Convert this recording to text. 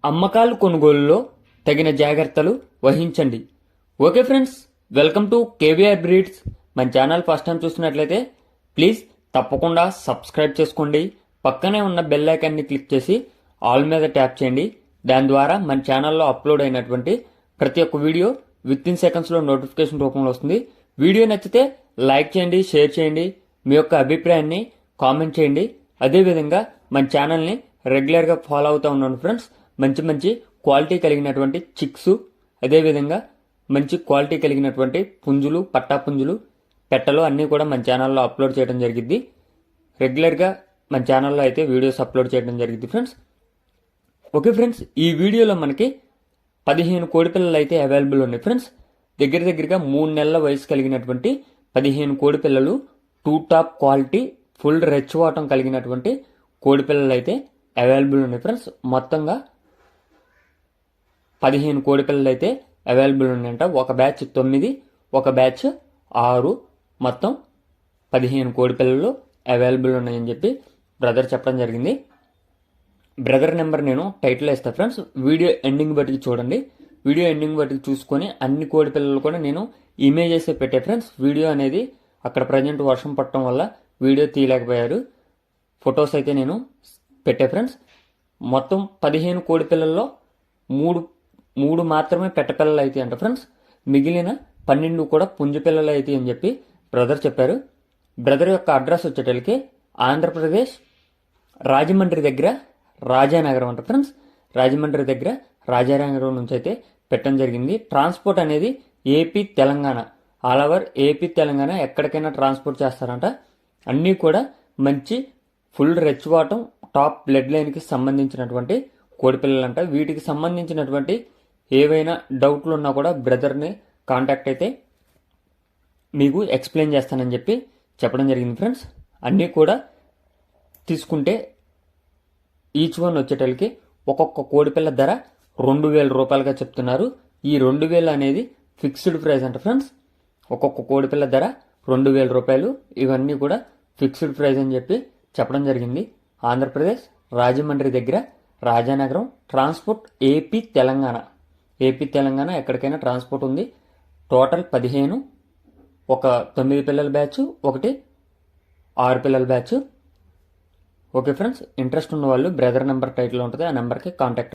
అమ్మకాలు కొనుగోలులో తగిన జాగ్రత్తలు వహించండి. Okay friends, welcome to KVR breeds. మన ఛానల్ ఫస్ట్ టైం చూస్తున్నట్లయితే ప్లీజ్ తప్పకుండా సబ్స్క్రైబ్ చేసుకోండి. పక్కనే ఉన్న బెల్ ఐకాన్ని క్లిక్ చేసి ఆల్ మీద ట్యాప్ చేయండి. దాని ద్వారా మన ఛానల్లో అప్లోడ్ అయినటువంటి ప్రతి ఒక్క వీడియో విత్ ఇన్ సెకండ్స్లో నోటిఫికేషన్ రూపంలో వస్తుంది. వీడియో నచ్చితే లైక్ చేయండి, షేర్ చేయండి, మీ యొక్క అభిప్రాయాన్ని కామెంట్ చేయండి. అదేవిధంగా మన ఛానల్ని రెగ్యులర్గా ఫాలో అవుతూ ఉన్నాను ఫ్రెండ్స్. మంచి మంచి క్వాలిటీ కలిగినటువంటి చిక్స్, అదేవిధంగా మంచి క్వాలిటీ కలిగినటువంటి పుంజులు, పట్టా పుంజులు, పెట్టలు అన్నీ కూడా మన ఛానల్లో అప్లోడ్ చేయడం జరిగింది. రెగ్యులర్గా మన ఛానల్లో అయితే వీడియోస్ అప్లోడ్ చేయడం జరిగింది ఫ్రెండ్స్. ఓకే ఫ్రెండ్స్, ఈ వీడియోలో మనకి 15 కోడి పిల్లలు అయితే అవైలబుల్ ఉన్నాయి ఫ్రెండ్స్. దగ్గరగా 3 నెలల వయసు కలిగినటువంటి 15 కోడి పిల్లలు, 2 టాప్ క్వాలిటీ ఫుల్ రెచ్చువాటం కలిగినటువంటి కోడి పిల్లలు అయితే అవైలబుల్ ఉన్నాయి ఫ్రెండ్స్. మొత్తంగా 15 కోడి పిల్లలు అయితే అవైలబుల్ ఉన్నాయంట. ఒక బ్యాచ్ 9, ఒక బ్యాచ్ 6, మొత్తం 15 కోడి పిల్లలు అవైలబుల్ ఉన్నాయని చెప్పి బ్రదర్ చెప్పడం జరిగింది. బ్రదర్ నెంబర్ నేను టైటిల్ ఇస్తాను ఫ్రెండ్స్. వీడియో ఎండింగ్ బట్టి చూడండి. వీడియో ఎండింగ్ బట్టి చూసుకొని అన్ని కోడి పిల్లలు కూడా నేను ఇమేజెస్ పెట్టే ఫ్రెండ్స్. వీడియో అనేది అక్కడ ప్రజెంట్ వర్షం పడటం వల్ల వీడియో తీయలేకపోయారు. ఫొటోస్ అయితే నేను పెట్టే ఫ్రెండ్స్. మొత్తం 15 కోడి పిల్లల్లో మూడు మాత్రమే పెట్ట పిల్లలు అయితే అంట ఫ్రెండ్స్. మిగిలిన 12 కూడా పుంజు పిల్లలు అయితే అని చెప్పి బ్రదర్ చెప్పారు. బ్రదర్ యొక్క అడ్రస్ వచ్చేటప్పటికి ఆంధ్రప్రదేశ్ రాజమండ్రి దగ్గర రాజానగరం అంట ఫ్రెండ్స్. రాజమండ్రి దగ్గర రాజానగరం నుంచి అయితే పెట్టడం జరిగింది. ట్రాన్స్పోర్ట్ అనేది AP Telangana, all over AP Telangana ఎక్కడికైనా ట్రాన్స్పోర్ట్ చేస్తారంట. అన్నీ కూడా మంచి ఫుల్ రెచ్చువాటం టాప్ బ్లడ్ లైన్కి సంబంధించినటువంటి కోడిపిల్లలంట. వీటికి సంబంధించినటువంటి ఏవైనా డౌట్లు ఉన్నా కూడా బ్రదర్ని కాంటాక్ట్ అయితే మీకు ఎక్స్ప్లెయిన్ చేస్తానని చెప్పి చెప్పడం జరిగింది ఫ్రెండ్స్. అన్నీ కూడా తీసుకుంటే ఈచ్ వన్ వచ్చేటలకి ఒక్కొక్క కోడిపిల్ల ధర 2000 రూపాయలుగా చెప్తున్నారు. ఈ 2000 అనేది ఫిక్స్డ్ ప్రైస్ అంట ఫ్రెండ్స్. ఒక్కొక్క కోడిపిల్ల ధర 2000 రూపాయలు. ఇవన్నీ కూడా ఫిక్స్డ్ ప్రైస్ అని చెప్పి చెప్పడం జరిగింది. ఆంధ్రప్రదేశ్ రాజమండ్రి దగ్గర రాజానగరం. ట్రాన్స్పోర్ట్ ఏపీ తెలంగాణ ఎక్కడికైనా ట్రాన్స్పోర్ట్ ఉంది. టోటల్ 15, ఒక 9 పిల్లల బ్యాచ్, ఒకటి 6 పిల్లల బ్యాచ్. ఓకే ఫ్రెండ్స్, ఇంట్రెస్ట్ ఉన్న వాళ్ళు బ్రదర్ నెంబర్ టైటిల్ ఉంటుంది, ఆ నెంబర్కి కాంటాక్ట్